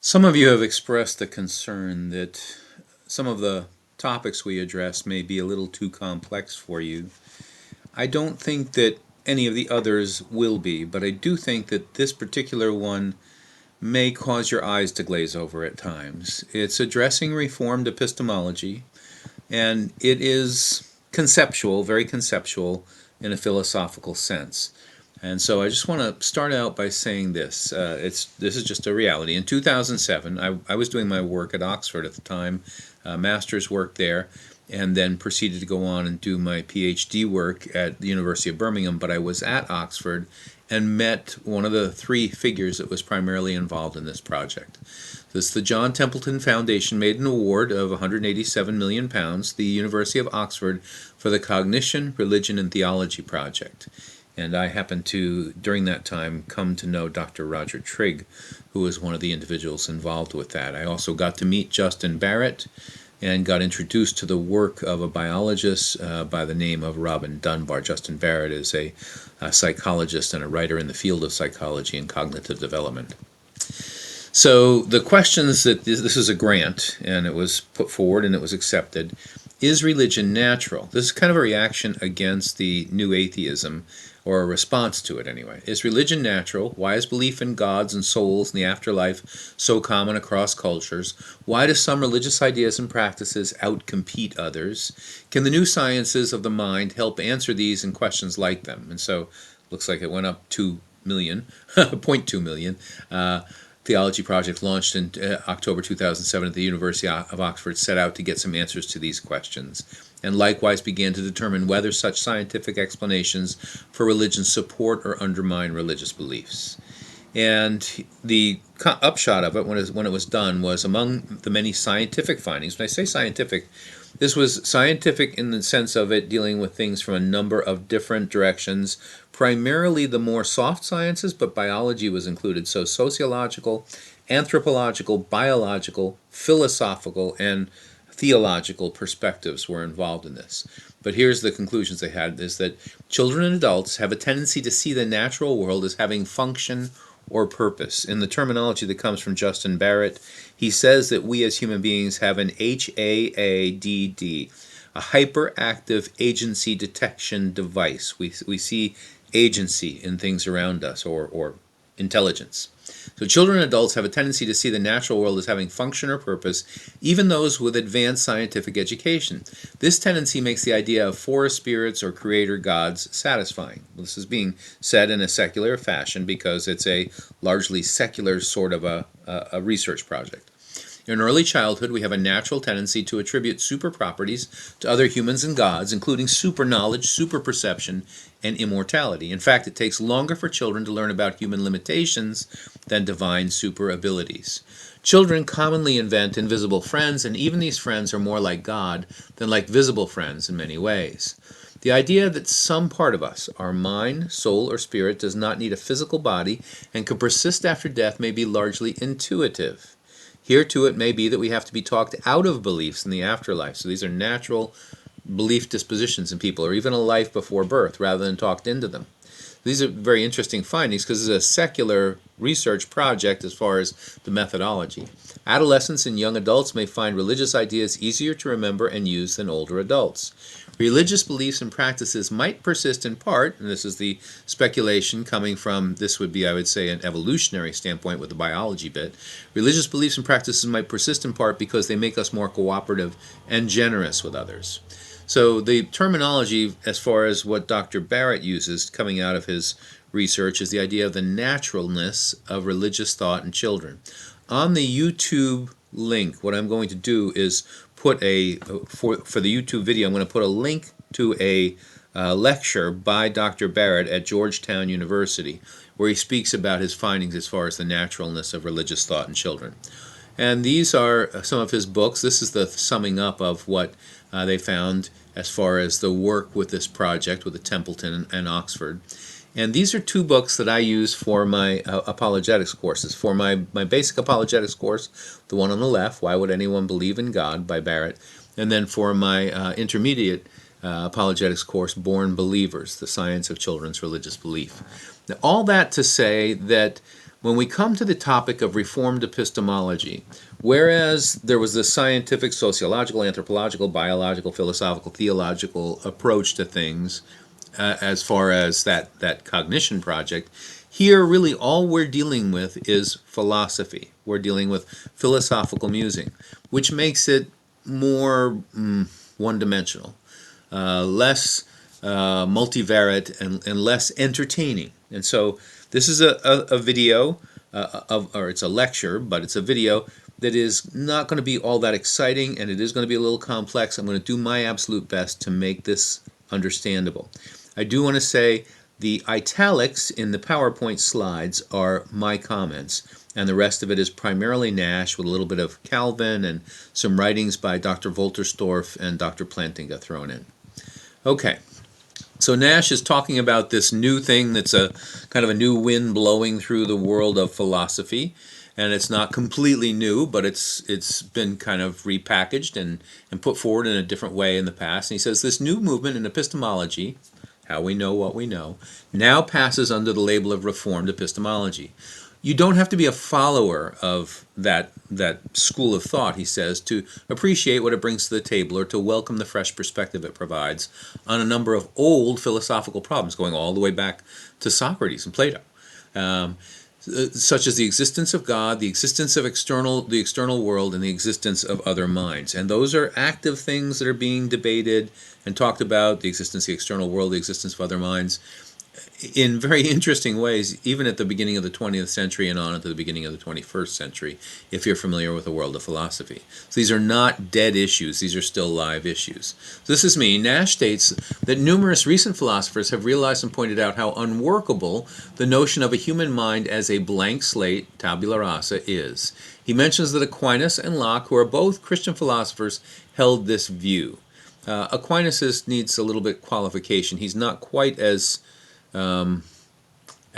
Some of you have expressed the concern that some of the topics we address may be a little too complex for you. I don't think that any of the others will be, but I do think that this particular one may cause your eyes to glaze over at times. It's addressing Reformed epistemology, and it is conceptual, very conceptual in a philosophical sense. And so I just want to start out by saying this. This is just a reality. In 2007, I was doing my work at Oxford at the time, master's work there, and then proceeded to go on and do my PhD work at the University of Birmingham. But I was at Oxford and met one of the three figures that was primarily involved in this project. This the John Templeton Foundation made an award of £187 million, the University of Oxford, for the Cognition, Religion, and Theology project. And I happened to, during that time, come to know Dr. Roger Trigg, who was one of the individuals involved with that. I also got to meet Justin Barrett and got introduced to the work of a biologist by the name of Robin Dunbar. Justin Barrett is a psychologist and a writer in the field of psychology and cognitive development. So the questions that this is a grant, and it was put forward and it was accepted. Is religion natural? This is kind of a reaction against the new atheism, or a response to it anyway. Is religion natural? Why is belief in gods and souls and the afterlife so common across cultures? Why do some religious ideas and practices outcompete others? Can the new sciences of the mind help answer these and questions like them? And so, looks like it went up 2 million, 0.2 million. Theology project launched in October 2007 at the University of Oxford set out to get some answers to these questions, and likewise began to determine whether such scientific explanations for religion support or undermine religious beliefs. And the upshot of it, when it was done, was among the many scientific findings. When I say scientific, this was scientific in the sense of it dealing with things from a number of different directions, primarily the more soft sciences, but biology was included. So sociological, anthropological, biological, philosophical, and theological perspectives were involved in this. But here's the conclusions they had, is that children and adults have a tendency to see the natural world as having function or purpose. In the terminology that comes from Justin Barrett, he says that we as human beings have an HAADD, a hyperactive agency detection device. We see agency in things around us, or intelligence. So children and adults have a tendency to see the natural world as having function or purpose, even those with advanced scientific education. This tendency makes the idea of forest spirits or creator gods satisfying. This is being said in a secular fashion because it's a largely secular sort of a research project. In early childhood, we have a natural tendency to attribute super properties to other humans and gods, including super knowledge, super perception, and immortality. In fact, it takes longer for children to learn about human limitations than divine super abilities. Children commonly invent invisible friends, and even these friends are more like God than like visible friends in many ways. The idea that some part of us, our mind, soul, or spirit, does not need a physical body and can persist after death may be largely intuitive. Here, too, it may be that we have to be talked out of beliefs in the afterlife. So these are natural belief dispositions in people, or even a life before birth, rather than talked into them. These are very interesting findings because it's a secular research project as far as the methodology. Adolescents and young adults may find religious ideas easier to remember and use than older adults. Religious beliefs and practices might persist in part, and this is the speculation coming from, this would be, I would say, an evolutionary standpoint with the biology bit. Religious beliefs and practices might persist in part because they make us more cooperative and generous with others. So the terminology, as far as what Dr. Barrett uses coming out of his research, is the idea of the naturalness of religious thought in children. On the YouTube link, what I'm going to do is put for the YouTube video, I'm going to put a link to a lecture by Dr. Barrett at Georgetown University, where he speaks about his findings as far as the naturalness of religious thought in children. And these are some of his books. This is the summing up of what they found as far as the work with this project with the Templeton and Oxford. And these are two books that I use for my apologetics courses. For my basic apologetics course, the one on the left, Why Would Anyone Believe in God by Barrett, and then for my intermediate apologetics course, Born Believers, The Science of Children's Religious Belief. Now, all that to say that when we come to the topic of Reformed Epistemology, whereas there was this scientific, sociological, anthropological, biological, philosophical, theological approach to things, as far as that cognition project, here really all we're dealing with is philosophy. We're dealing with philosophical musing, which makes it more one-dimensional, less multivariate, and less entertaining. And so this is a video, or it's a lecture, but it's a video that is not going to be all that exciting, and it is going to be a little complex. I'm going to do my absolute best to make this understandable. I do want to say the italics in the PowerPoint slides are my comments, and the rest of it is primarily Nash with a little bit of Calvin and some writings by Dr. Wolterstorff and Dr. Plantinga thrown in. Okay, so Nash is talking about this new thing that's a kind of a new wind blowing through the world of philosophy, and it's not completely new, but it's been kind of repackaged and put forward in a different way in the past. And he says this new movement in epistemology, how we know what we know, now passes under the label of Reformed Epistemology. You don't have to be a follower of that school of thought, he says, to appreciate what it brings to the table or to welcome the fresh perspective it provides on a number of old philosophical problems, going all the way back to Socrates and Plato, such as the existence of God, the existence of the external world, and the existence of other minds. And those are active things that are being debated and talked about, the existence of the external world, the existence of other minds, in very interesting ways, even at the beginning of the 20th century and on into the beginning of the 21st century, if you're familiar with the world of philosophy. So these are not dead issues, these are still live issues. So this is me. Nash states that numerous recent philosophers have realized and pointed out how unworkable the notion of a human mind as a blank slate, tabula rasa, is. He mentions that Aquinas and Locke, who are both Christian philosophers, held this view. Aquinas needs a little bit qualification. He's not quite as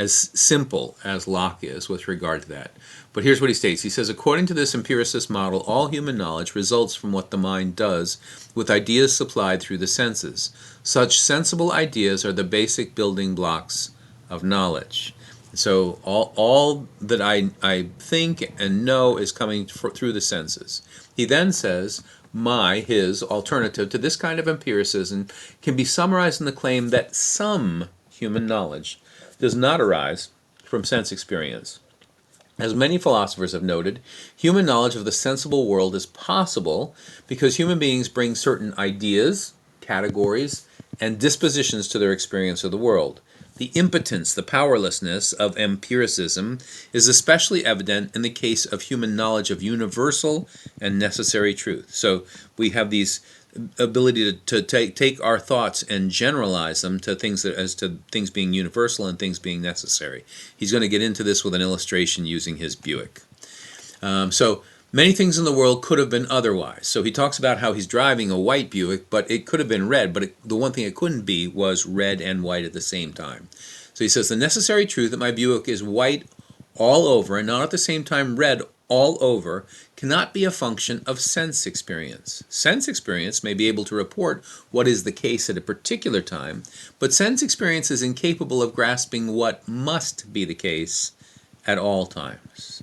simple as Locke is with regard to that. But here's what he states. He says, according to this empiricist model, all human knowledge results from what the mind does with ideas supplied through the senses. Such sensible ideas are the basic building blocks of knowledge. So all that I think and know is coming through the senses. He then says, his alternative to this kind of empiricism can be summarized in the claim that some human knowledge does not arise from sense experience. As many philosophers have noted, human knowledge of the sensible world is possible because human beings bring certain ideas, categories, and dispositions to their experience of the world. The impotence, the powerlessness of empiricism is especially evident in the case of human knowledge of universal and necessary truth. So we have these ability to take our thoughts and generalize them to things being universal and things being necessary. He's going to get into this with an illustration using his Buick. So many things in the world could have been otherwise. So he talks about how he's driving a white Buick, but it could have been red, but the one thing it couldn't be was red and white at the same time. So he says the necessary truth that my Buick is white all over and not at the same time red all over cannot be a function of sense experience. Sense experience may be able to report what is the case at a particular time, but sense experience is incapable of grasping what must be the case at all times.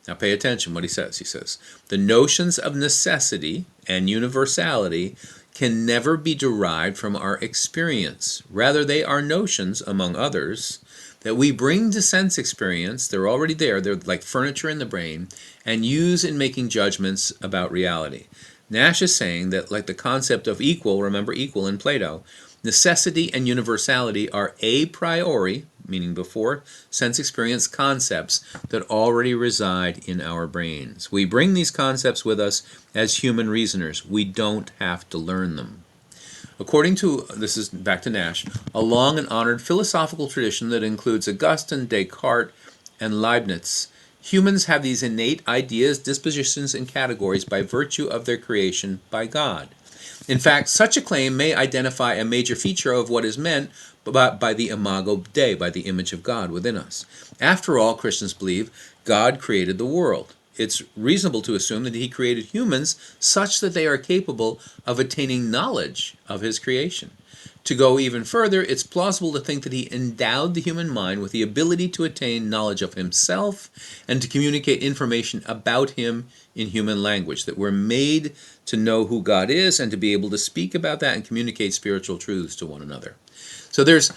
Now pay attention what he says. He says, the notions of necessity and universality can never be derived from our experience. Rather, they are notions, among others, that we bring to sense experience. They're already there. They're like furniture in the brain, and use in making judgments about reality. Nash is saying that, like the concept of equal, remember equal in Plato, necessity and universality are a priori, meaning before sense experience, concepts that already reside in our brains. We bring these concepts with us as human reasoners. We don't have to learn them. According to, this is back to Nash, a long and honored philosophical tradition that includes Augustine, Descartes, and Leibniz, humans have these innate ideas, dispositions, and categories by virtue of their creation by God. In fact, such a claim may identify a major feature of what is meant by the imago Dei, by the image of God within us. After all, Christians believe God created the world. It's reasonable to assume that he created humans such that they are capable of attaining knowledge of his creation. To go even further, it's plausible to think that he endowed the human mind with the ability to attain knowledge of himself and to communicate information about him in human language, that we're made to know who God is and to be able to speak about that and communicate spiritual truths to one another. So there's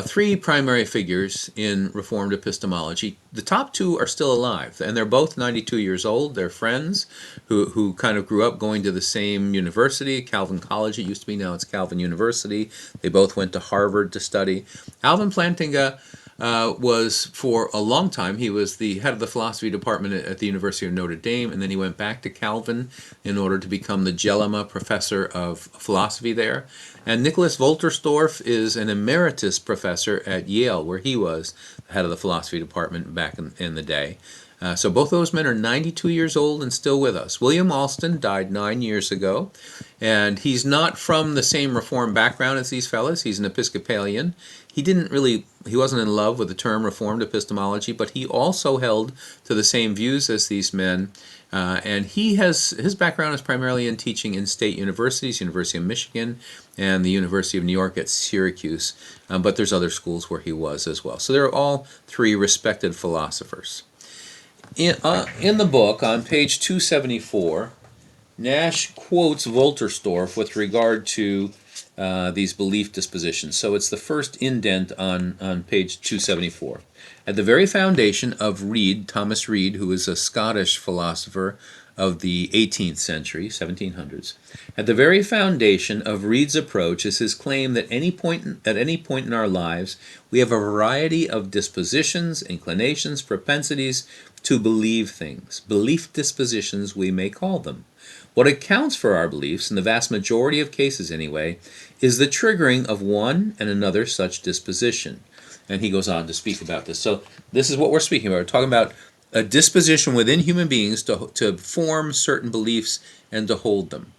three primary figures in Reformed epistemology. The top two are still alive, and they're both 92 years old. They're friends who kind of grew up going to the same university, Calvin College it used to be, now it's Calvin University. They both went to Harvard to study. Alvin Plantinga was, for a long time, he was the head of the philosophy department at the University of Notre Dame, and then he went back to Calvin in order to become the Jellema professor of philosophy there. And Nicholas Wolterstorff is an emeritus professor at Yale, where he was the head of the philosophy department back in the day. So both those men are 92 years old and still with us. William Alston died 9 years ago, and he's not from the same Reformed background as these fellas. He's an Episcopalian. He wasn't in love with the term Reformed epistemology, but he also held to the same views as these men. And his background is primarily in teaching in state universities, University of Michigan and the University of New York at Syracuse. But there's other schools where he was as well. So they're all three respected philosophers. In the book, on page 274, Nash quotes Wolterstorff with regard to these belief dispositions. So it's the first indent on page 274. At the very foundation of Thomas Reid, who is a Scottish philosopher of the 18th century, 1700s, at the very foundation of Reid's approach is his claim that at any point in our lives we have a variety of dispositions, inclinations, propensities to believe things. Belief dispositions, we may call them. What accounts for our beliefs, in the vast majority of cases anyway, is the triggering of one and another such disposition. And he goes on to speak about this. So this is what we're speaking about. We're talking about a disposition within human beings to form certain beliefs and to hold them.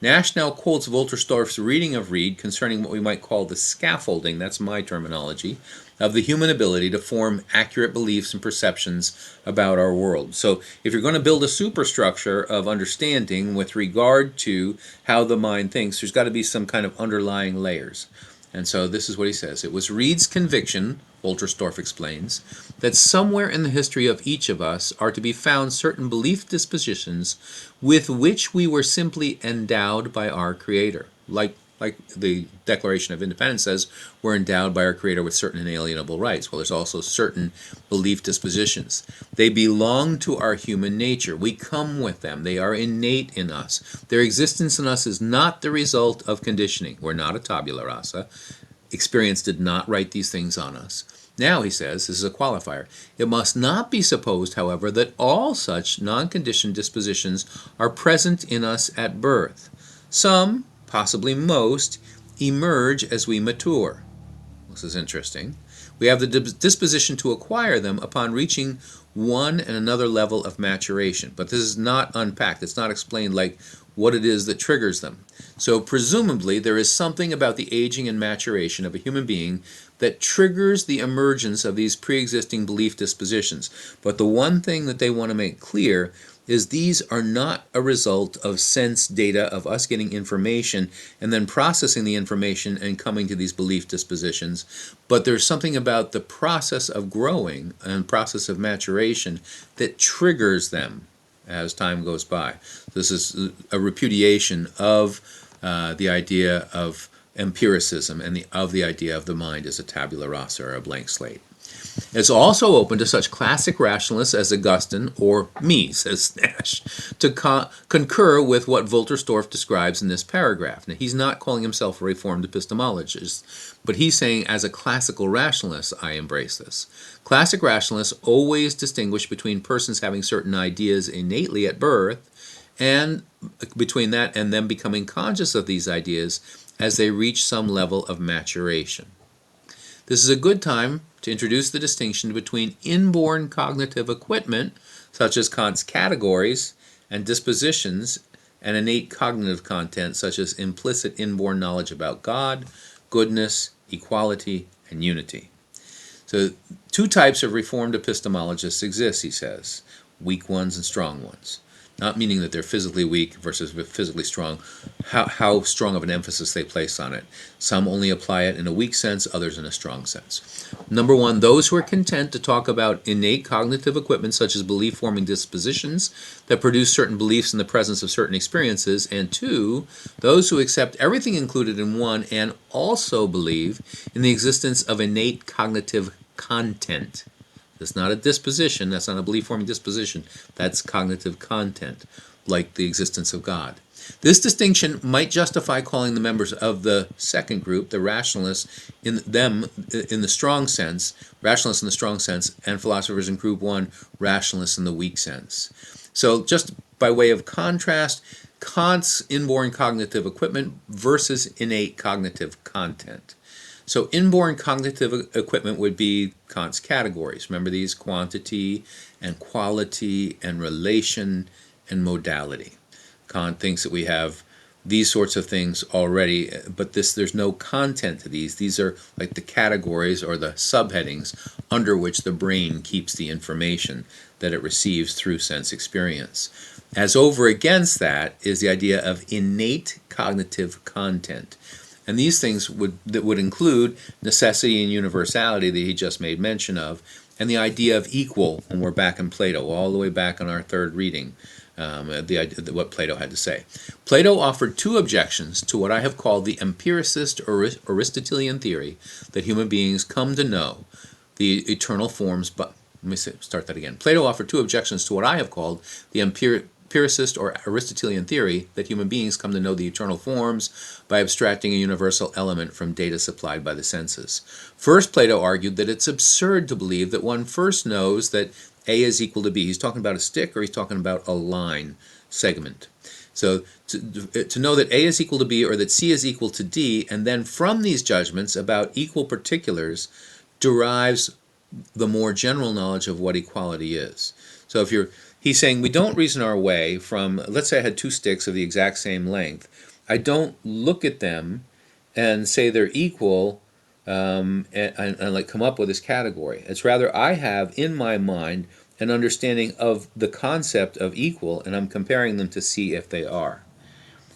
Nash now quotes Wolterstorff's reading of Reid concerning what we might call the scaffolding, that's my terminology, of the human ability to form accurate beliefs and perceptions about our world. So if you're going to build a superstructure of understanding with regard to how the mind thinks, there's got to be some kind of underlying layers. And so this is what he says. It was Reid's conviction, Wolterstorff explains, that somewhere in the history of each of us are to be found certain belief dispositions with which we were simply endowed by our Creator. Like the Declaration of Independence says, we're endowed by our Creator with certain inalienable rights. Well, there's also certain belief dispositions. They belong to our human nature. We come with them. They are innate in us. Their existence in us is not the result of conditioning. We're not a tabula rasa. Experience did not write these things on us. Now, he says, this is a qualifier, it must not be supposed, however, that all such non-conditioned dispositions are present in us at birth. Some, possibly most, emerge as we mature. This is interesting. We have the disposition to acquire them upon reaching one and another level of maturation. But this is not unpacked. It's not explained like what it is that triggers them. So presumably there is something about the aging and maturation of a human being that triggers the emergence of these pre-existing belief dispositions. But the one thing that they want to make clear is these are not a result of sense data, of us getting information and then processing the information and coming to these belief dispositions, but there's something about the process of growing and process of maturation that triggers them as time goes by. This is a repudiation of the idea of empiricism and of the idea of the mind as a tabula rasa or a blank slate. It's also open to such classic rationalists as Augustine, or me, says Nash, to concur with what Wolterstorff describes in this paragraph. Now, he's not calling himself a Reformed epistemologist, but he's saying, as a classical rationalist, I embrace this. Classic rationalists always distinguish between persons having certain ideas innately at birth, and between that and them becoming conscious of these ideas as they reach some level of maturation. This is a good time to introduce the distinction between inborn cognitive equipment, such as Kant's categories and dispositions, and innate cognitive content, such as implicit inborn knowledge about God, goodness, equality, and unity. So, two types of Reformed epistemologists exist, he says, weak ones and strong ones. not meaning that they're physically weak versus physically strong, how strong of an emphasis they place on it. Some only apply it in a weak sense, others in a strong sense. Number one, those who are content to talk about innate cognitive equipment such as belief-forming dispositions that produce certain beliefs in the presence of certain experiences, and two, those who accept everything included in one and also believe in the existence of innate cognitive content. That's not a disposition, that's not a belief-forming disposition, that's cognitive content, like the existence of God. This distinction might justify calling the members of the second group, the rationalists, in the strong sense, rationalists in the strong sense, and philosophers in group one, rationalists in the weak sense. So just by way of contrast, Kant's inborn cognitive equipment versus innate cognitive content. So inborn cognitive equipment would be Kant's categories. Remember these? Quantity and quality and relation and modality. Kant thinks that we have these sorts of things already, but there's no content to these. These are like the categories or the subheadings under which the brain keeps the information that it receives through sense experience. As over against that is the idea of innate cognitive content. And these things would include necessity and universality that he just made mention of, and the idea of equal, and we're back in Plato, all the way back on our third reading, what Plato had to say. Plato offered two objections to what I have called the empiricist Aristotelian theory that human beings come to know the eternal forms, but let me start that again. Plato offered two objections to what I have called the empiricist or Aristotelian theory that human beings come to know the eternal forms by abstracting a universal element from data supplied by the senses. First, Plato argued that it's absurd to believe that one first knows that A is equal to B. He's talking about a stick or he's talking about a line segment. So to know that A is equal to B or that C is equal to D, and then from these judgments about equal particulars derives the more general knowledge of what equality is. So he's saying we don't reason our way from, let's say I had two sticks of the exact same length. I don't look at them and say they're equal and like come up with this category. It's rather I have in my mind an understanding of the concept of equal, and I'm comparing them to see if they are.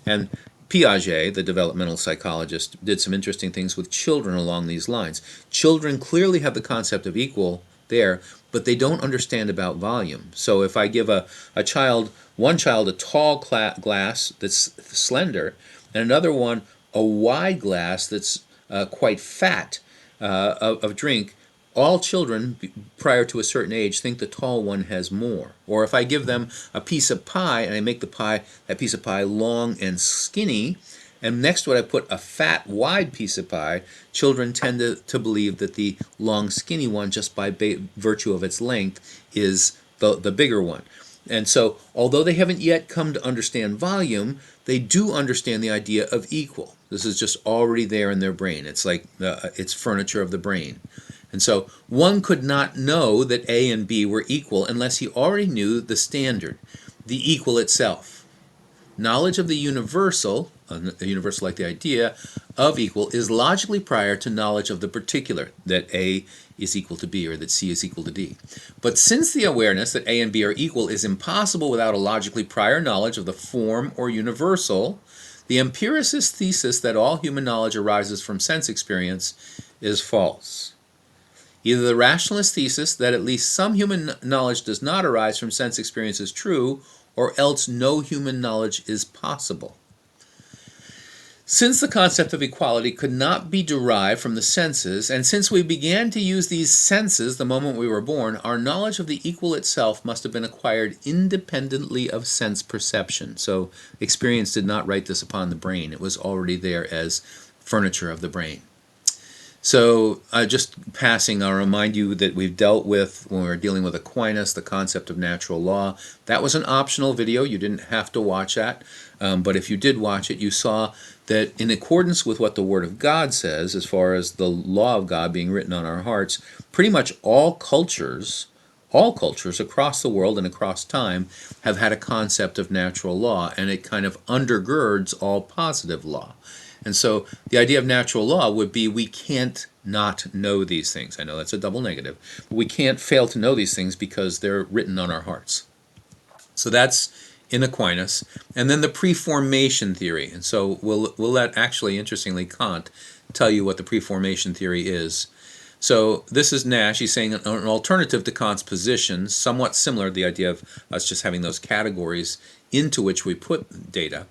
And Piaget, the developmental psychologist, did some interesting things with children along these lines. Children clearly have the concept of equal there, but they don't understand about volume. So if I give one child a tall glass that's slender, and another one a wide glass that's quite fat of drink, all children prior to a certain age think the tall one has more. Or if I give them a piece of pie and I make that piece of pie long and skinny, and next to it I put a fat, wide piece of pie, children tend to believe that the long, skinny one, just by virtue of its length, is the bigger one. And so, although they haven't yet come to understand volume, they do understand the idea of equal. This is just already there in their brain. It's like it's furniture of the brain. And so one could not know that A and B were equal unless he already knew the standard, the equal itself. Knowledge of the universal like the idea of equal, is logically prior to knowledge of the particular, that A is equal to B or that C is equal to D. But since the awareness that A and B are equal is impossible without a logically prior knowledge of the form or universal, the empiricist thesis that all human knowledge arises from sense experience is false. Either the rationalist thesis that at least some human knowledge does not arise from sense experience is true, or else no human knowledge is possible. Since the concept of equality could not be derived from the senses, and since we began to use these senses the moment we were born, our knowledge of the equal itself must have been acquired independently of sense perception. So experience did not write this upon the brain. It was already there as furniture of the brain. So just passing, I'll remind you that we've dealt with, when we were dealing with Aquinas, the concept of natural law. That was an optional video. You didn't have to watch that. But if you did watch it, you saw that in accordance with what the Word of God says, as far as the law of God being written on our hearts, pretty much all cultures across the world and across time have had a concept of natural law, and it kind of undergirds all positive law. And so the idea of natural law would be we can't not know these things. I know that's a double negative, but we can't fail to know these things because they're written on our hearts. So that's in Aquinas, and then the preformation theory. And so we'll let, actually, interestingly, Kant tell you what the preformation theory is. So this is Nash. He's saying an alternative to Kant's position, somewhat similar to the idea of us just having those categories into which we put data.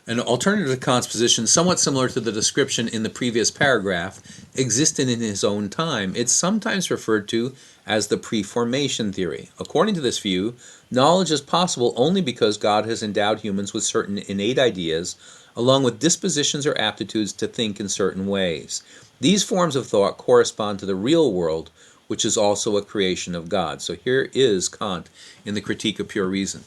An alternative to Kant's position, somewhat similar to the description in the previous paragraph, existed in his own time. It's sometimes referred to as the preformation theory. According to this view, knowledge is possible only because God has endowed humans with certain innate ideas, along with dispositions or aptitudes to think in certain ways. These forms of thought correspond to the real world, which is also a creation of God. So here is Kant in the Critique of Pure Reason.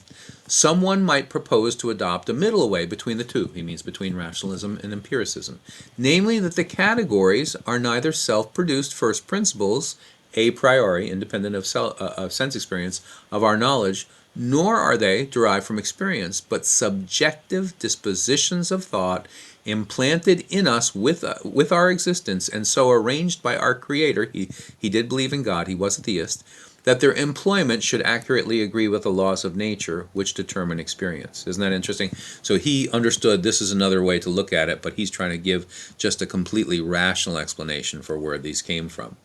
Someone might propose to adopt a middle way between the two. He means between rationalism and empiricism. Namely, that the categories are neither self-produced first principles, a priori, independent of sense experience, of our knowledge, nor are they derived from experience, but subjective dispositions of thought implanted in us with our existence, and so arranged by our Creator. He did believe in God, he was a theist, that their employment should accurately agree with the laws of nature which determine experience. Isn't that interesting? So he understood this is another way to look at it, but he's trying to give just a completely rational explanation for where these came from.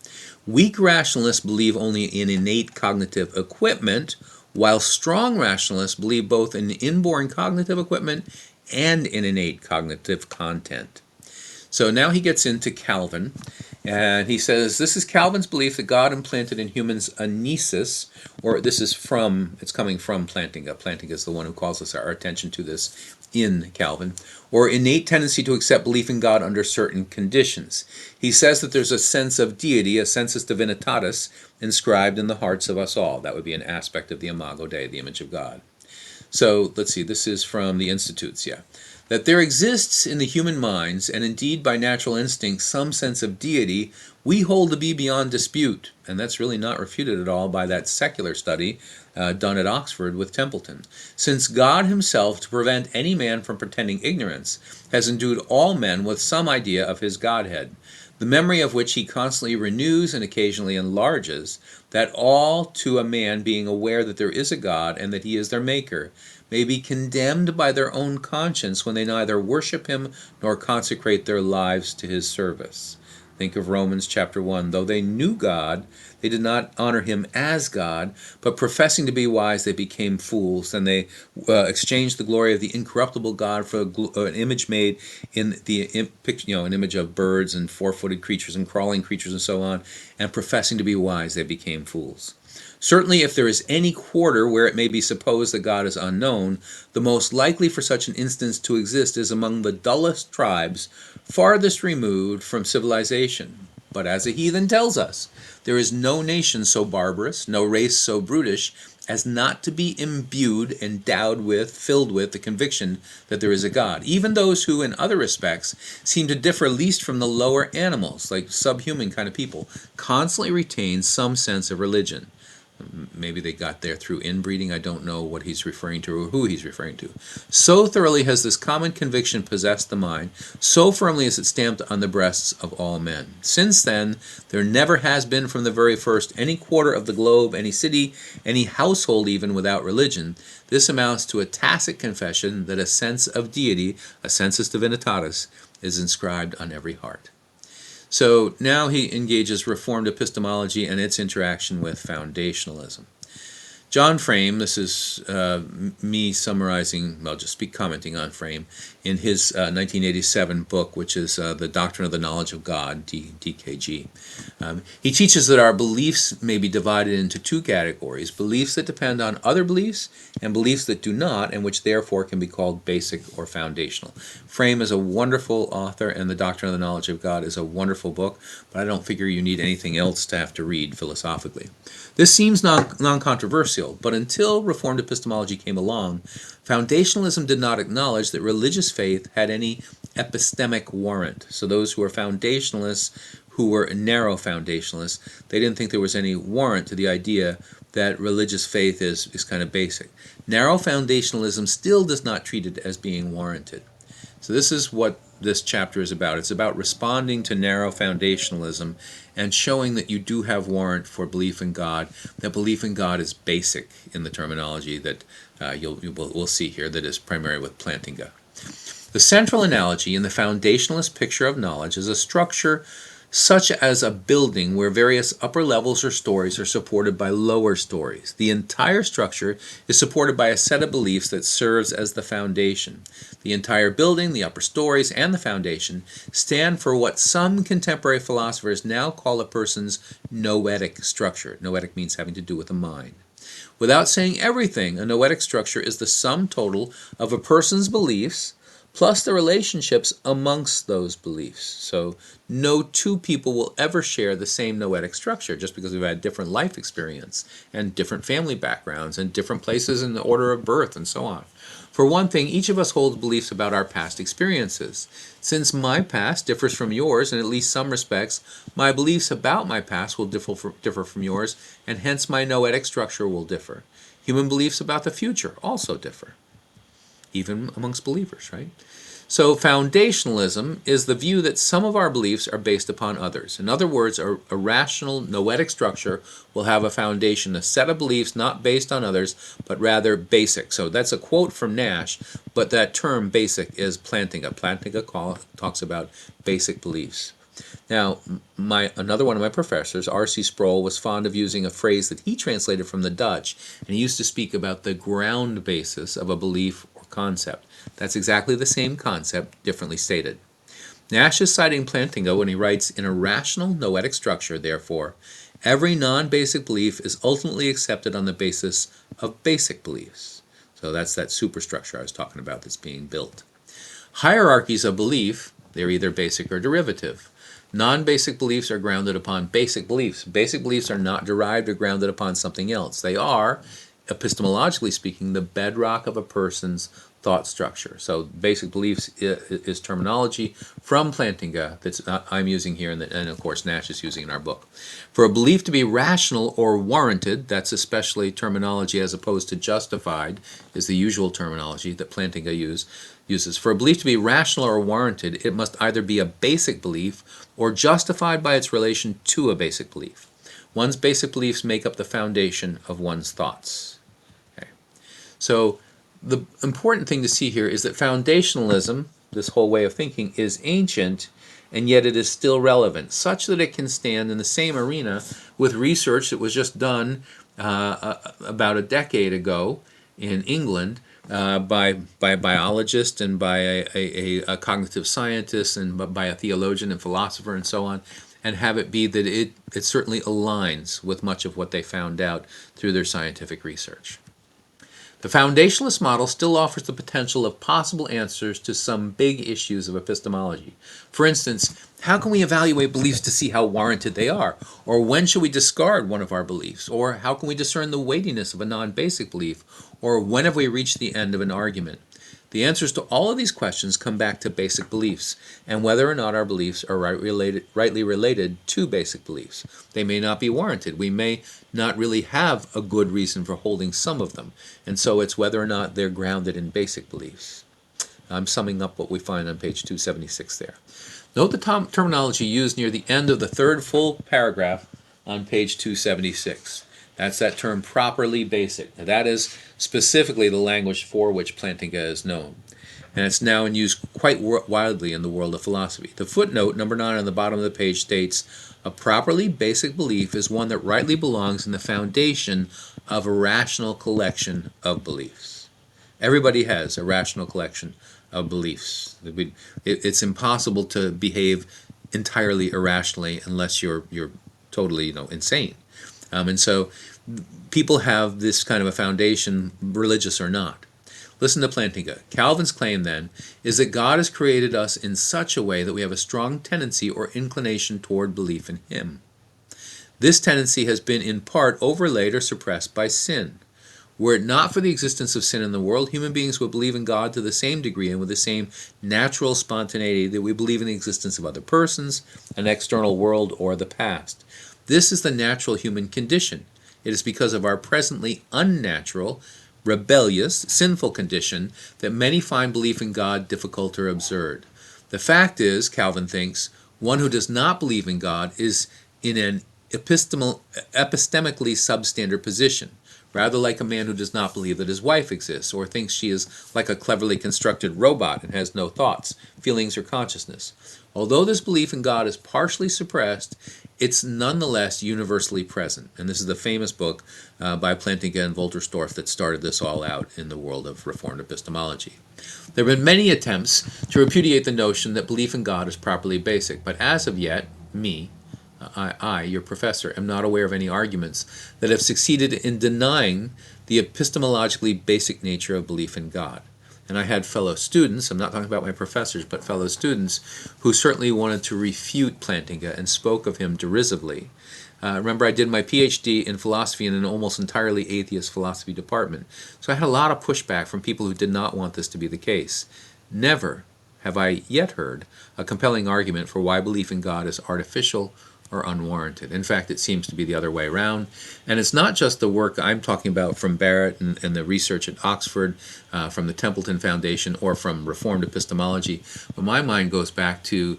Weak rationalists believe only in innate cognitive equipment, while strong rationalists believe both in inborn cognitive equipment and in innate cognitive content. So now he gets into Calvin, and he says, this is Calvin's belief that God implanted in humans a nisus, or it's coming from Plantinga. Plantinga is the one who calls our attention to this in Calvin, or innate tendency to accept belief in God under certain conditions. He says that there's a sense of deity, a sensus divinitatis, inscribed in the hearts of us all. That would be an aspect of the Imago Dei, the image of God. So let's see, this is from the Institutes, that there exists in the human minds, and indeed by natural instinct, some sense of deity we hold to be beyond dispute, and that's really not refuted at all by that secular study done at Oxford with Templeton. Since God himself, to prevent any man from pretending ignorance, has endued all men with some idea of his Godhead, the memory of which he constantly renews and occasionally enlarges, that all to a man being aware that there is a God and that he is their maker, may be condemned by their own conscience when they neither worship him nor consecrate their lives to his service. Think of Romans chapter 1. Though they knew God, they did not honor him as God, but professing to be wise, they became fools, and they exchanged the glory of the incorruptible God for an image made in an image of birds and four-footed creatures and crawling creatures and so on, and professing to be wise, they became fools. Certainly, if there is any quarter where it may be supposed that God is unknown, the most likely for such an instance to exist is among the dullest tribes, farthest removed from civilization. But as a heathen tells us, there is no nation so barbarous, no race so brutish, as not to be imbued, endowed with, filled with the conviction that there is a God. Even those who, in other respects, seem to differ least from the lower animals, like subhuman kind of people, constantly retain some sense of religion. Maybe they got there through inbreeding. I don't know what he's referring to or who he's referring to. So thoroughly has this common conviction possessed the mind, so firmly is it stamped on the breasts of all men. Since then, there never has been from the very first any quarter of the globe, any city, any household even without religion. This amounts to a tacit confession that a sense of deity, a sensus divinitatis, is inscribed on every heart. So now he engages Reformed Epistemology and its interaction with foundationalism. John Frame, this is me summarizing, well, just commenting on Frame, in his 1987 book, which is The Doctrine of the Knowledge of God, DKG. He teaches that our beliefs may be divided into two categories: beliefs that depend on other beliefs and beliefs that do not, and which therefore can be called basic or foundational. Frame is a wonderful author, and The Doctrine of the Knowledge of God is a wonderful book, but I don't figure you need anything else to have to read philosophically. This seems non-controversial, but until Reformed Epistemology came along, foundationalism did not acknowledge that religious faith had any epistemic warrant. So those who were foundationalists, who were narrow foundationalists, they didn't think there was any warrant to the idea that religious faith is kind of basic. Narrow foundationalism still does not treat it as being warranted. So this is what this chapter is about. It's about responding to narrow foundationalism and showing that you do have warrant for belief in God, that belief in God is basic in the terminology that we'll see here that is primary with Plantinga. The central analogy in the foundationalist picture of knowledge is a structure such as a building where various upper levels or stories are supported by lower stories. The entire structure is supported by a set of beliefs that serves as the foundation. The entire building, the upper stories, and the foundation stand for what some contemporary philosophers now call a person's noetic structure. Noetic means having to do with the mind. Without saying everything, a noetic structure is the sum total of a person's beliefs plus the relationships amongst those beliefs. So no two people will ever share the same noetic structure just because we've had different life experience and different family backgrounds and different places in the order of birth and so on. For one thing, each of us holds beliefs about our past experiences. Since my past differs from yours in at least some respects, my beliefs about my past will differ from yours, and hence my noetic structure will differ. Human beliefs about the future also differ, even amongst believers, right? So foundationalism is the view that some of our beliefs are based upon others. In other words, a rational noetic structure will have a foundation, a set of beliefs not based on others, but rather basic. So that's a quote from Nash, but that term basic is Plantinga. Plantinga talks about basic beliefs. Now, another one of my professors, R.C. Sproul, was fond of using a phrase that he translated from the Dutch, and he used to speak about the ground basis of a belief or concept. That's exactly the same concept, differently stated. Nash is citing Plantinga when he writes, in a rational noetic structure, therefore, every non-basic belief is ultimately accepted on the basis of basic beliefs. So that's that superstructure I was talking about that's being built. Hierarchies of belief, they're either basic or derivative. Non-basic beliefs are grounded upon basic beliefs. Basic beliefs are not derived or grounded upon something else. They are, epistemologically speaking, the bedrock of a person's thought structure. So basic beliefs is terminology from Plantinga that I'm using here and of course Nash is using in our book. For a belief to be rational or warranted, that's especially terminology as opposed to justified, is the usual terminology that Plantinga uses. For a belief to be rational or warranted, it must either be a basic belief or justified by its relation to a basic belief. One's basic beliefs make up the foundation of one's thoughts. Okay. So the important thing to see here is that foundationalism, this whole way of thinking, is ancient, and yet it is still relevant, such that it can stand in the same arena with research that was just done about a decade ago in England by a biologist and by a cognitive scientist and by a theologian and philosopher and so on, and have it be that it certainly aligns with much of what they found out through their scientific research. The foundationalist model still offers the potential of possible answers to some big issues of epistemology. For instance, how can we evaluate beliefs to see how warranted they are? Or when should we discard one of our beliefs? Or how can we discern the weightiness of a non-basic belief? Or when have we reached the end of an argument? The answers to all of these questions come back to basic beliefs, and whether or not our beliefs are rightly related to basic beliefs. They may not be warranted. We may not really have a good reason for holding some of them, and so it's whether or not they're grounded in basic beliefs. I'm summing up what we find on page 276 there. Note the terminology used near the end of the third full paragraph on page 276. That's that term properly basic. Now, that is specifically the language for which Plantinga is known. And it's now in use quite widely in the world of philosophy. The footnote, number 9 on the bottom of the page, states, a properly basic belief is one that rightly belongs in the foundation of a rational collection of beliefs. Everybody has a rational collection of beliefs. It's impossible to behave entirely irrationally unless you're totally insane. And so people have this kind of a foundation, religious or not. Listen to Plantinga. Calvin's claim, then, is that God has created us in such a way that we have a strong tendency or inclination toward belief in Him. This tendency has been in part overlaid or suppressed by sin. Were it not for the existence of sin in the world, human beings would believe in God to the same degree and with the same natural spontaneity that we believe in the existence of other persons, an external world, or the past. This is the natural human condition. It is because of our presently unnatural, rebellious, sinful condition that many find belief in God difficult or absurd. The fact is, Calvin thinks, one who does not believe in God is in an epistemically substandard position, rather like a man who does not believe that his wife exists, or thinks she is like a cleverly constructed robot and has no thoughts, feelings, or consciousness. Although this belief in God is partially suppressed, it's nonetheless universally present. And this is the famous book by Plantinga and Wolterstorff that started this all out in the world of Reformed Epistemology. There have been many attempts to repudiate the notion that belief in God is properly basic, but as of yet, I, your professor, am not aware of any arguments that have succeeded in denying the epistemologically basic nature of belief in God. And I had fellow students, I'm not talking about my professors, but fellow students, who certainly wanted to refute Plantinga and spoke of him derisively. Remember, I did my PhD in philosophy in an almost entirely atheist philosophy department, so I had a lot of pushback from people who did not want this to be the case. Never have I yet heard a compelling argument for why belief in God is artificial or unwarranted. In fact, it seems to be the other way around. And it's not just the work I'm talking about from Barrett and the research at Oxford, from the Templeton Foundation, or from Reformed Epistemology, but my mind goes back to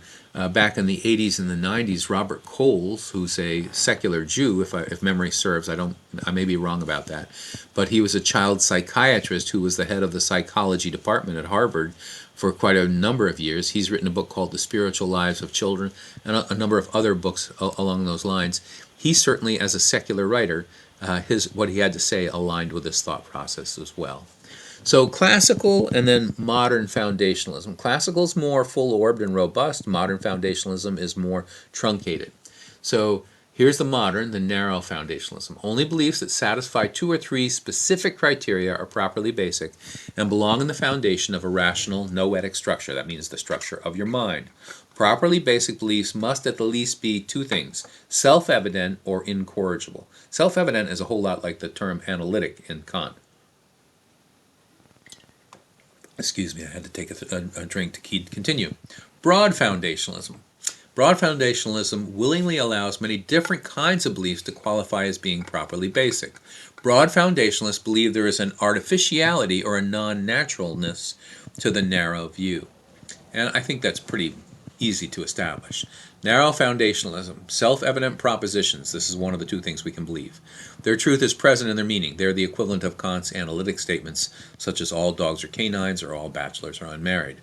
back in the 80s and the 90s, Robert Coles, who's a secular Jew, if memory serves, I may be wrong about that, but he was a child psychiatrist who was the head of the psychology department at Harvard for quite a number of years. He's written a book called The Spiritual Lives of Children and a number of other books along those lines. He certainly, as a secular writer, what he had to say aligned with this thought process as well. So classical and then modern foundationalism. Classical is more full-orbed and robust. Modern foundationalism is more truncated. So here's the modern, the narrow foundationalism. Only beliefs that satisfy 2 or 3 specific criteria are properly basic and belong in the foundation of a rational, noetic structure. That means the structure of your mind. Properly basic beliefs must at the least be 2 things: self-evident or incorrigible. Self-evident is a whole lot like the term analytic in Kant. Excuse me, I had to take a drink to continue. Broad foundationalism. Broad foundationalism willingly allows many different kinds of beliefs to qualify as being properly basic. Broad foundationalists believe there is an artificiality or a non-naturalness to the narrow view. And I think that's pretty easy to establish. Narrow foundationalism, self-evident propositions. This is one of the 2 things we can believe. Their truth is present in their meaning. They're the equivalent of Kant's analytic statements, such as all dogs are canines or all bachelors are unmarried.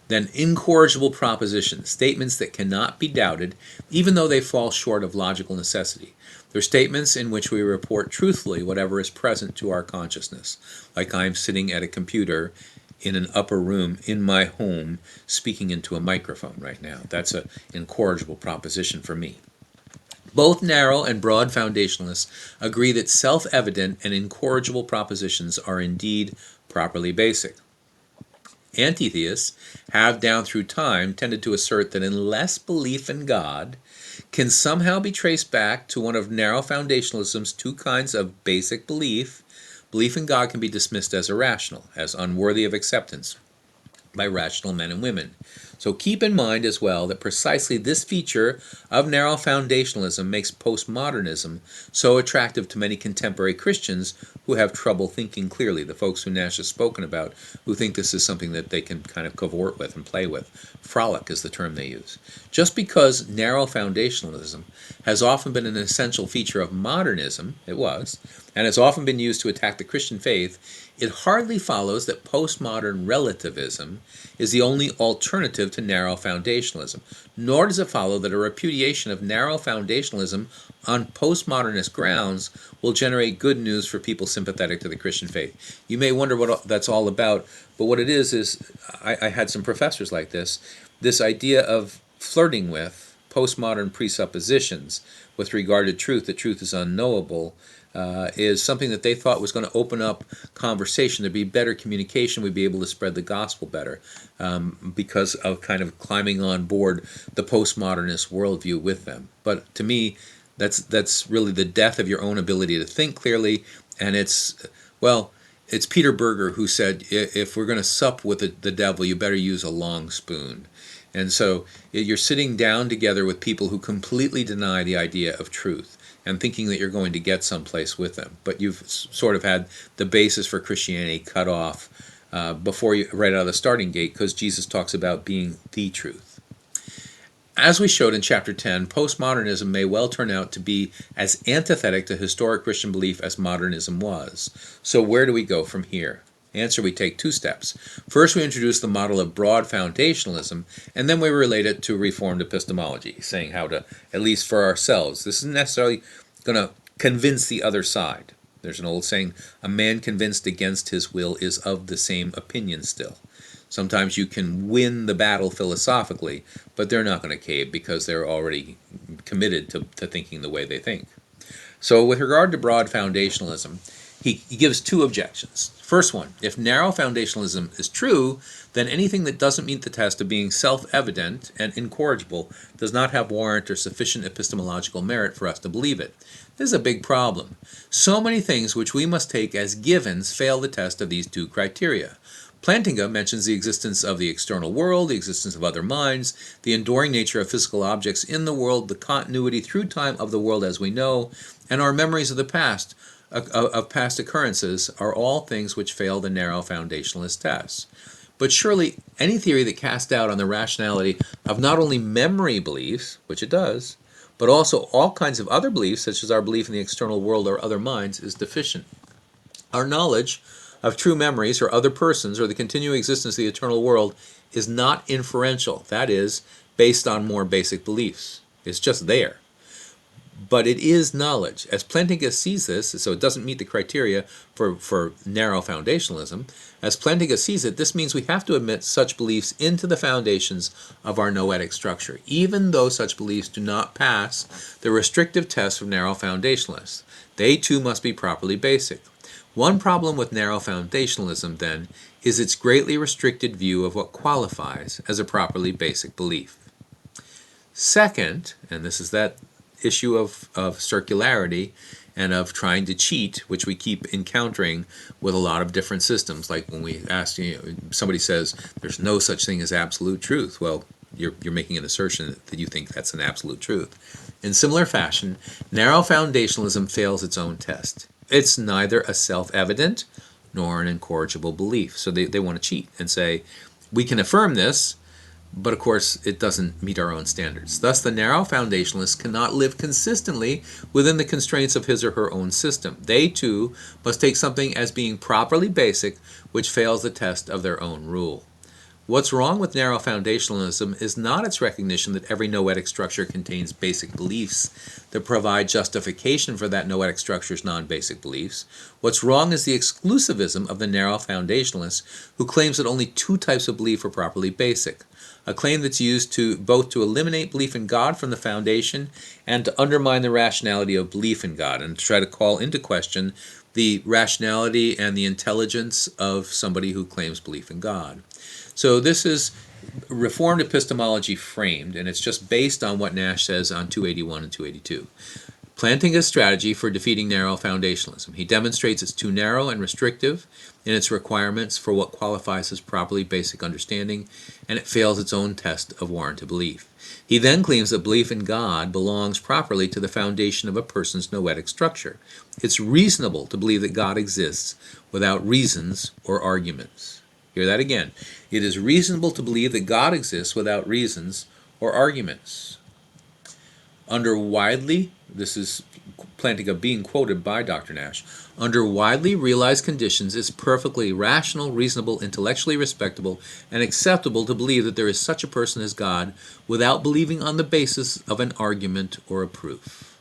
Then incorrigible propositions, statements that cannot be doubted, even though they fall short of logical necessity. They're statements in which we report truthfully whatever is present to our consciousness, like I'm sitting at a computer in an upper room in my home speaking into a microphone right now. That's an incorrigible proposition for me. Both narrow and broad foundationalists agree that self-evident and incorrigible propositions are indeed properly basic. Anti-theists have down through time tended to assert that unless belief in God can somehow be traced back to one of narrow foundationalism's 2 kinds of basic belief, belief in God can be dismissed as irrational, as unworthy of acceptance by rational men and women. So keep in mind as well that precisely this feature of narrow foundationalism makes postmodernism so attractive to many contemporary Christians who have trouble thinking clearly, the folks who Nash has spoken about, who think this is something that they can kind of cavort with and play with. Frolic is the term they use. Just because narrow foundationalism has often been an essential feature of modernism, it was, and has often been used to attack the Christian faith, it hardly follows that postmodern relativism is the only alternative to narrow foundationalism, nor does it follow that a repudiation of narrow foundationalism on postmodernist grounds will generate good news for people sympathetic to the Christian faith. You may wonder what that's all about, but what it is I had some professors like this idea of flirting with postmodern presuppositions with regard to truth, that truth is unknowable, is something that they thought was going to open up conversation. There'd be better communication. We'd be able to spread the gospel better because of kind of climbing on board the postmodernist worldview with them. But to me, that's really the death of your own ability to think clearly. And it's Peter Berger who said, if we're going to sup with the devil, you better use a long spoon. And so you're sitting down together with people who completely deny the idea of truth. and thinking that you're going to get someplace with them. But you've sort of had the basis for Christianity cut off before you, right out of the starting gate, because Jesus talks about being the truth. As we showed in chapter 10, postmodernism may well turn out to be as antithetic to historic Christian belief as modernism was. So where do we go from here? Answer, we take two steps. First, we introduce the model of broad foundationalism, and then we relate it to Reformed epistemology, saying how to, at least for ourselves, this isn't necessarily going to convince the other side. There's an old saying, a man convinced against his will is of the same opinion still. Sometimes you can win the battle philosophically, but they're not going to cave because they're already committed to thinking the way they think. So with regard to broad foundationalism, he gives two objections. First one, if narrow foundationalism is true, then anything that doesn't meet the test of being self-evident and incorrigible does not have warrant or sufficient epistemological merit for us to believe it. This is a big problem. So many things which we must take as givens fail the test of these two criteria. Plantinga mentions the existence of the external world, the existence of other minds, the enduring nature of physical objects in the world, the continuity through time of the world as we know, and our memories of the past, of past occurrences, are all things which fail the narrow foundationalist test. But surely any theory that casts doubt on the rationality of not only memory beliefs, which it does, but also all kinds of other beliefs, such as our belief in the external world or other minds, is deficient. Our knowledge of true memories or other persons or the continuing existence of the eternal world is not inferential, that is, based on more basic beliefs. It's just there. But it is knowledge. As Plantinga sees this, so it doesn't meet the criteria for narrow foundationalism, as Plantinga sees it, this means we have to admit such beliefs into the foundations of our noetic structure, even though such beliefs do not pass the restrictive test of narrow foundationalists. They too must be properly basic. One problem with narrow foundationalism, then, is its greatly restricted view of what qualifies as a properly basic belief. Second, and this is that issue of circularity and of trying to cheat, which we keep encountering with a lot of different systems. Like when we ask, somebody says there's no such thing as absolute truth. Well, you're making an assertion that you think that's an absolute truth. In similar fashion, narrow foundationalism fails its own test. It's neither a self-evident nor an incorrigible belief. So they want to cheat and say, we can affirm this, but of course it doesn't meet our own standards. Thus, the narrow foundationalist cannot live consistently within the constraints of his or her own system. They too must take something as being properly basic, which fails the test of their own rule. What's wrong with narrow foundationalism is not its recognition that every noetic structure contains basic beliefs that provide justification for that noetic structure's non-basic beliefs. What's wrong is the exclusivism of the narrow foundationalist who claims that only two types of belief are properly basic. A claim that's used to both to eliminate belief in God from the foundation and to undermine the rationality of belief in God, and to try to call into question the rationality and the intelligence of somebody who claims belief in God. So this is Reformed Epistemology framed, and it's just based on what Nash says on 281 and 282. Plantinga's strategy for defeating narrow foundationalism. He demonstrates it's too narrow and restrictive in its requirements for what qualifies as properly basic understanding, and it fails its own test of warranted belief. He then claims that belief in God belongs properly to the foundation of a person's noetic structure. It's reasonable to believe that God exists without reasons or arguments. Hear that again. It is reasonable to believe that God exists without reasons or arguments. Under widely, this is Plantinga being quoted by Dr. Nash, under widely realized conditions, it's perfectly rational, reasonable, intellectually respectable, and acceptable to believe that there is such a person as God without believing on the basis of an argument or a proof.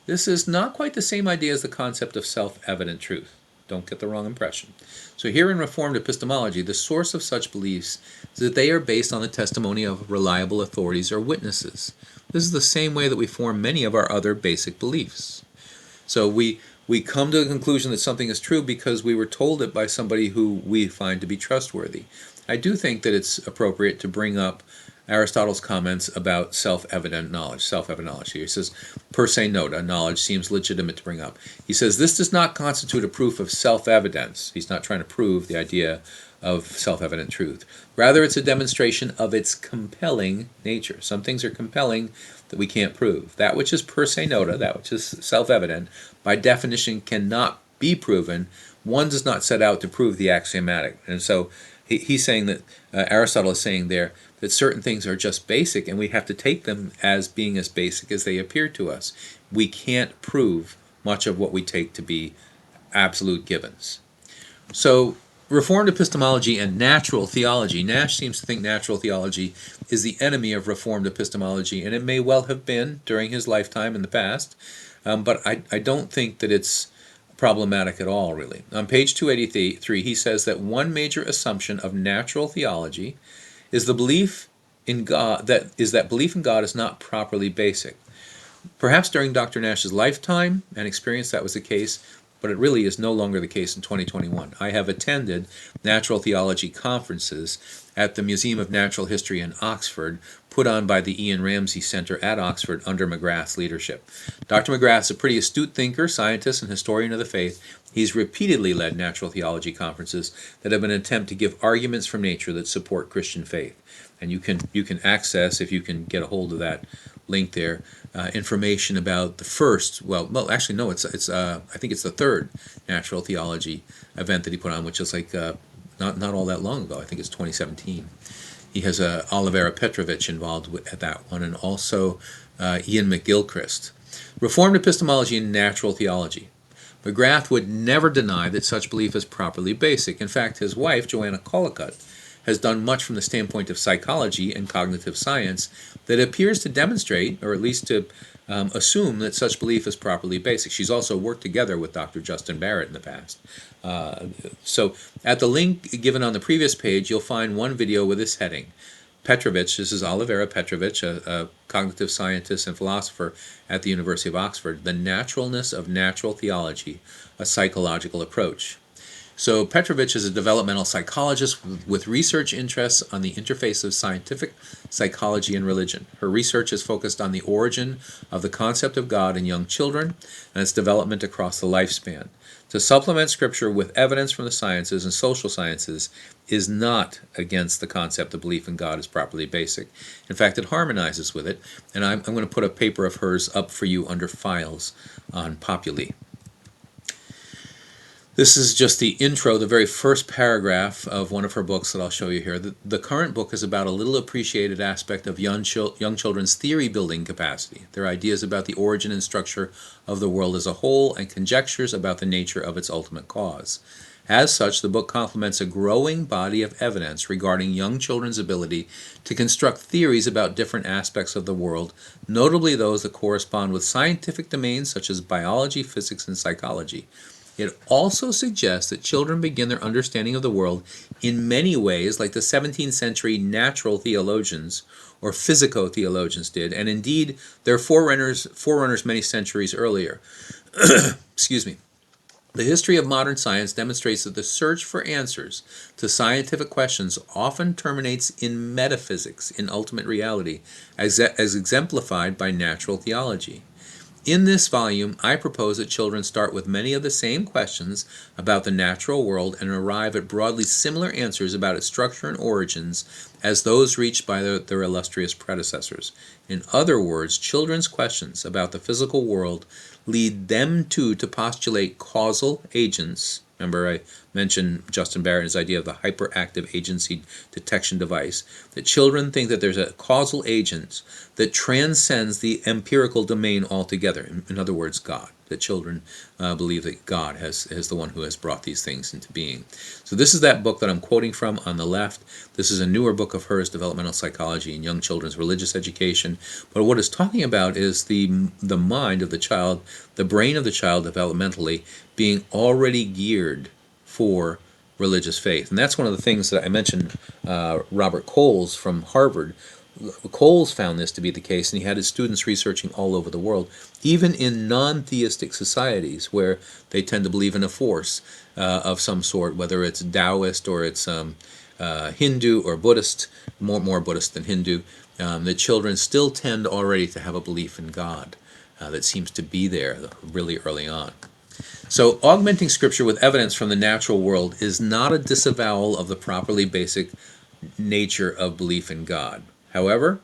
This is not quite the same idea as the concept of self-evident truth. Don't get the wrong impression. So here in Reformed Epistemology, the source of such beliefs is that they are based on the testimony of reliable authorities or witnesses. This is the same way that we form many of our other basic beliefs. So we come to the conclusion that something is true because we were told it by somebody who we find to be trustworthy. I do think that it's appropriate to bring up Aristotle's comments about self-evident knowledge, self-evident knowledge. He says, per se nota, knowledge seems legitimate to bring up. He says, this does not constitute a proof of self-evidence. He's not trying to prove the idea of self-evident truth. Rather, it's a demonstration of its compelling nature. Some things are compelling that we can't prove. That which is per se nota, that which is self-evident, by definition cannot be proven. One does not set out to prove the axiomatic. And so he's saying that, Aristotle is saying there, that certain things are just basic, and we have to take them as being as basic as they appear to us. We can't prove much of what we take to be absolute givens. So, Reformed epistemology and natural theology. Nash seems to think natural theology is the enemy of Reformed epistemology, and it may well have been during his lifetime in the past, but I don't think that it's problematic at all, really. On page 283, he says that one major assumption of natural theology is the belief in God, that belief in God is not properly basic. Perhaps during Dr. Nash's lifetime and experience that was the case, but it really is no longer the case in 2021. I have attended natural theology conferences at the Museum of Natural History in Oxford, put on by the Ian Ramsey Center at Oxford under McGrath's leadership. Dr. McGrath is a pretty astute thinker, scientist, and historian of the faith. He's repeatedly led natural theology conferences that have been an attempt to give arguments from nature that support Christian faith. And you can access, if you can get a hold of that link there, information about the first, well, actually no, it's I think it's the third natural theology event that he put on, which is like not all that long ago. I think it's 2017. He has Olivera Petrovich involved at that one, and also Ian McGilchrist. Reformed epistemology and natural theology. McGrath would never deny that such belief is properly basic. In fact, his wife, Joanna Collicutt, has done much from the standpoint of psychology and cognitive science that appears to demonstrate, or at least to assume, that such belief is properly basic. She's also worked together with Dr. Justin Barrett in the past. So at the link given on the previous page, you'll find one video with this heading. Petrovich, this is Olivera Petrovich, a cognitive scientist and philosopher at the University of Oxford, The Naturalness of Natural Theology, a Psychological Approach. So Petrovich is a developmental psychologist with research interests on the interface of scientific psychology and religion. Her research is focused on the origin of the concept of God in young children and its development across the lifespan. To supplement Scripture with evidence from the sciences and social sciences is not against the concept of belief in God is properly basic. In fact, it harmonizes with it, and I'm going to put a paper of hers up for you under Files on Populi. This is just the intro, the very first paragraph of one of her books that I'll show you here. The current book is about a little appreciated aspect of young children's theory-building capacity, their ideas about the origin and structure of the world as a whole, and conjectures about the nature of its ultimate cause. As such, the book complements a growing body of evidence regarding young children's ability to construct theories about different aspects of the world, notably those that correspond with scientific domains such as biology, physics, and psychology. It also suggests that children begin their understanding of the world in many ways like the 17th century natural theologians or physico-theologians did, and indeed their forerunners many centuries earlier. Excuse me. The history of modern science demonstrates that the search for answers to scientific questions often terminates in metaphysics, in ultimate reality, as exemplified by natural theology. In this volume, I propose that children start with many of the same questions about the natural world and arrive at broadly similar answers about its structure and origins as those reached by their illustrious predecessors. In other words, children's questions about the physical world lead them to postulate causal agents. Remember, I mentioned Justin Barrett and his idea of the hyperactive agency detection device. That children think that there's a causal agent that transcends the empirical domain altogether. In other words, God. That children believe that God is the one who has brought these things into being. So this is that book that I'm quoting from on the left. This is a newer book of hers, Developmental Psychology and Young Children's Religious Education. But what it's talking about is the mind of the child, the brain of the child developmentally being already geared for religious faith. And that's one of the things that I mentioned, Robert Coles from Harvard. Coles found this to be the case, and he had his students researching all over the world, even in non-theistic societies where they tend to believe in a force of some sort, whether it's Taoist or it's Hindu or Buddhist, more Buddhist than Hindu, the children still tend already to have a belief in God that seems to be there really early on. So augmenting Scripture with evidence from the natural world is not a disavowal of the properly basic nature of belief in God. However,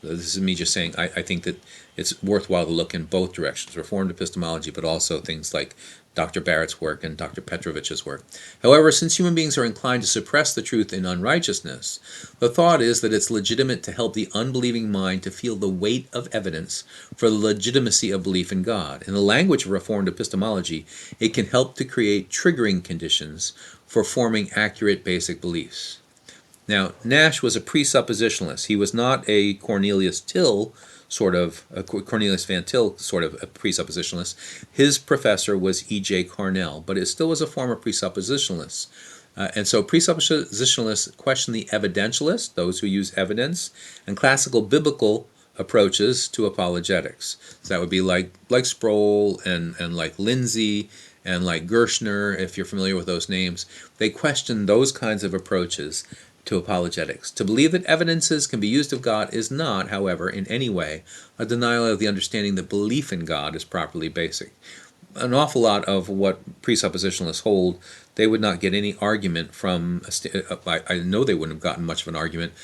this is me just saying, I think that it's worthwhile to look in both directions, Reformed epistemology, but also things like Dr. Barrett's work and Dr. Petrovich's work. However, since human beings are inclined to suppress the truth in unrighteousness, the thought is that it's legitimate to help the unbelieving mind to feel the weight of evidence for the legitimacy of belief in God. In the language of Reformed epistemology, it can help to create triggering conditions for forming accurate basic beliefs. Now, Nash was a presuppositionalist. He was not a Cornelius Till sort of, a Cornelius Van Til sort of a presuppositionalist. His professor was E.J. Cornell, but it still was a form of presuppositionalist. And so presuppositionalists question the evidentialists, those who use evidence, and classical biblical approaches to apologetics. So that would be like Sproul and like Lindsay and like Gershner, if you're familiar with those names. They question those kinds of approaches to apologetics. To believe that evidences can be used of God is not, however, in any way a denial of the understanding that belief in God is properly basic. An awful lot of what presuppositionalists hold, they would not get any argument from, I know they wouldn't have gotten much of an argument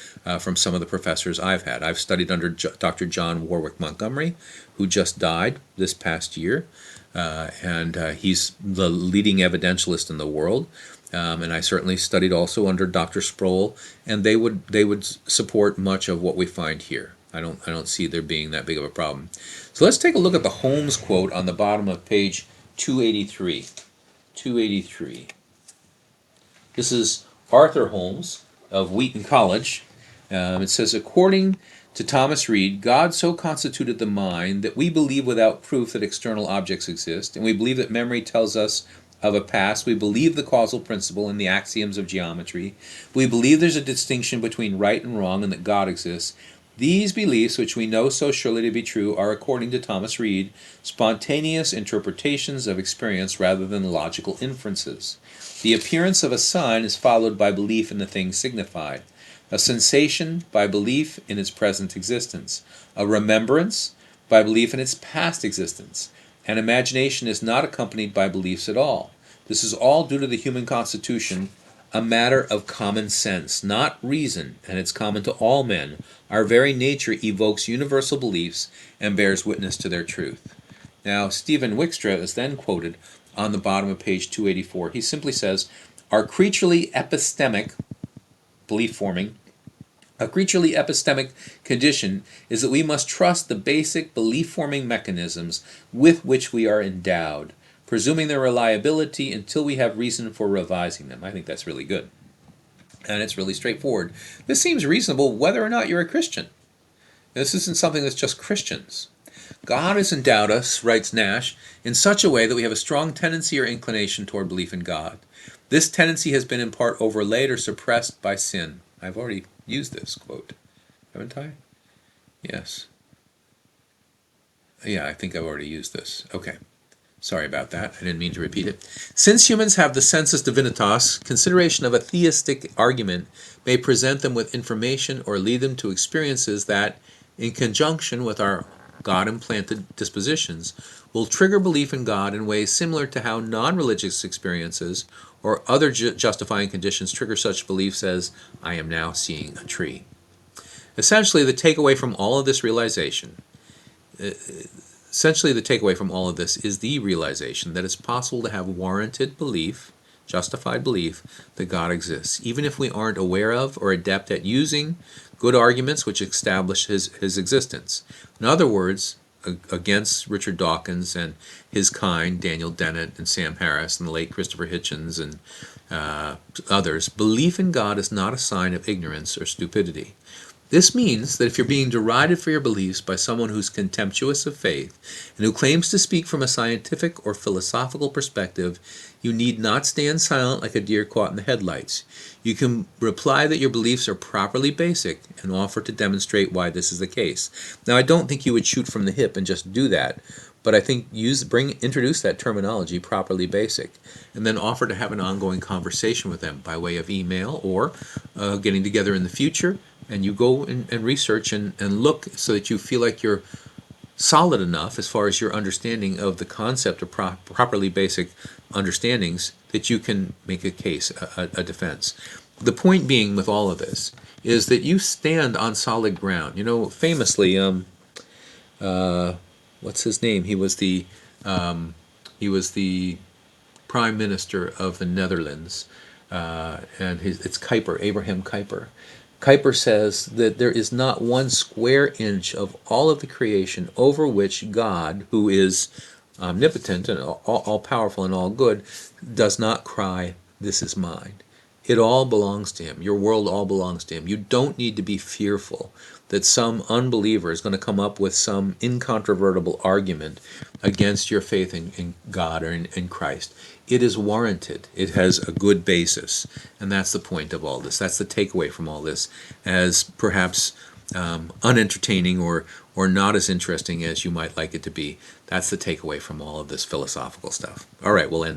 from some of the professors I've had. I've studied under Dr. John Warwick Montgomery, who just died this past year, and he's the leading evidentialist in the world. And I certainly studied also under Dr. Sproul, and they would support much of what we find here. I don't see there being that big of a problem. So let's take a look at the Holmes quote on the bottom of page 283. 283. This is Arthur Holmes of Wheaton College. It says, according to Thomas Reid, God so constituted the mind that we believe without proof that external objects exist, and we believe that memory tells us of a past. We believe the causal principle and the axioms of geometry. We believe there's a distinction between right and wrong and that God exists. These beliefs, which we know so surely to be true, are, according to Thomas Reid, spontaneous interpretations of experience rather than logical inferences. The appearance of a sign is followed by belief in the thing signified, a sensation by belief in its present existence, a remembrance by belief in its past existence. And imagination is not accompanied by beliefs at all. This is all due to the human constitution, a matter of common sense, not reason, and it's common to all men. Our very nature evokes universal beliefs and bears witness to their truth. Now, Stephen Wickstra is then quoted on the bottom of page 284. He simply says, our creaturely epistemic, belief-forming, a creaturely epistemic condition is that we must trust the basic belief-forming mechanisms with which we are endowed, presuming their reliability until we have reason for revising them. I think that's really good. And it's really straightforward. This seems reasonable whether or not you're a Christian. This isn't something that's just Christians. God has endowed us, writes Nash, in such a way that we have a strong tendency or inclination toward belief in God. This tendency has been in part overlaid or suppressed by sin. I've already used this quote, haven't I? Yes. Yeah, I think I've already used this. Okay. Sorry about that. I didn't mean to repeat it. Since humans have the sensus divinitas, consideration of a theistic argument may present them with information or lead them to experiences that, in conjunction with our God-implanted dispositions, will trigger belief in God in ways similar to how non-religious experiences or other justifying conditions trigger such beliefs as, I am now seeing a tree. Essentially, the takeaway from all of this is the realization that it's possible to have warranted belief, justified belief, that God exists, even if we aren't aware of or adept at using good arguments which establish his existence. In other words, against Richard Dawkins and his kind, Daniel Dennett and Sam Harris and the late Christopher Hitchens and others, belief in God is not a sign of ignorance or stupidity. This means that if you're being derided for your beliefs by someone who's contemptuous of faith and who claims to speak from a scientific or philosophical perspective, you need not stand silent like a deer caught in the headlights. You can reply that your beliefs are properly basic and offer to demonstrate why this is the case. Now, I don't think you would shoot from the hip and just do that, But I think introduce that terminology, properly basic, and then offer to have an ongoing conversation with them by way of email or getting together in the future. And you go and research and look so that you feel like you're solid enough as far as your understanding of the concept of properly basic understandings that you can make a case, a defense. The point being with all of this is that you stand on solid ground. You know, famously, what's his name? He was the prime minister of the Netherlands, and it's Kuyper, Abraham Kuyper. Kuyper says that there is not one square inch of all of the creation over which God, who is omnipotent and all powerful and all good, does not cry, "This is mine." It all belongs to him. Your world all belongs to him. You don't need to be fearful that some unbeliever is going to come up with some incontrovertible argument against your faith in God or in Christ. It is warranted. It has a good basis. And that's the point of all this. That's the takeaway from all this, as perhaps unentertaining or not as interesting as you might like it to be. That's the takeaway from all of this philosophical stuff. All right, we'll end there.